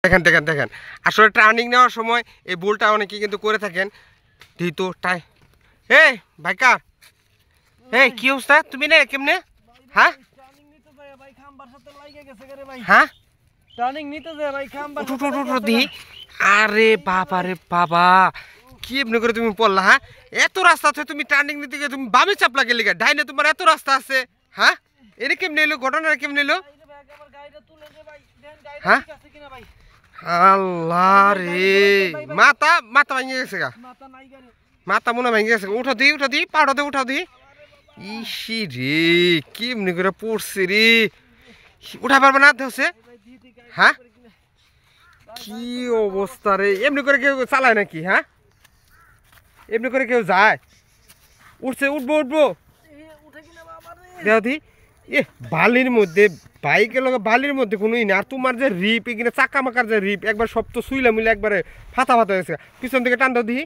দেখেন দেখেন দেখেন আসলে টার্নিং নেওয়ার সময় এই ভুলটা অনেকেই কিন্তু করে থাকেন। তো টাই এই ভাইকার, এই কি অবস্থা তুমি না কেমনে? হ্যাঁ হ্যাঁ টার্নিং নিতে যায় ভাই খাম্বার দি। আরে বাবা রে বাবা, কি এমনি করে তুমি পড়লা? হ্যাঁ এত রাস্তা আছে, তুমি টার্নিং নিতে গিয়ে তুমি বামে চাপলা গেলে ডাইনে তোমার এত রাস্তা আছে। হ্যাঁ এটা কেমনে এলো, ঘটনাটা কেমনে এলো? হ্যাঁ আল্লাহ রে, মাথা মাথা ভেঙে গেছে গা, মাথা মনে ভেঙে গেছে। উঠা দি পাউডাতে উঠা দি। ইসি রে কি এমনি করে পড়ছে রে, উঠা পারবে না হচ্ছে। হ্যাঁ কি অবস্থা রে, এমনি করে কেউ চালায় নাকি? হ্যাঁ এমনি করে কেউ যায়? উঠছে, উঠবো দেখি এ বালির মধ্যে বাইকের লোক, বালির মধ্যে কোনো ই না। আর তোমার যে রিপ এখানে চাকা মাকার যে রিপ একবার সব তো সুইলা মিলে একবারে ফাতা ফাতা হয়েছে। পিছন থেকে টান দাও দিই।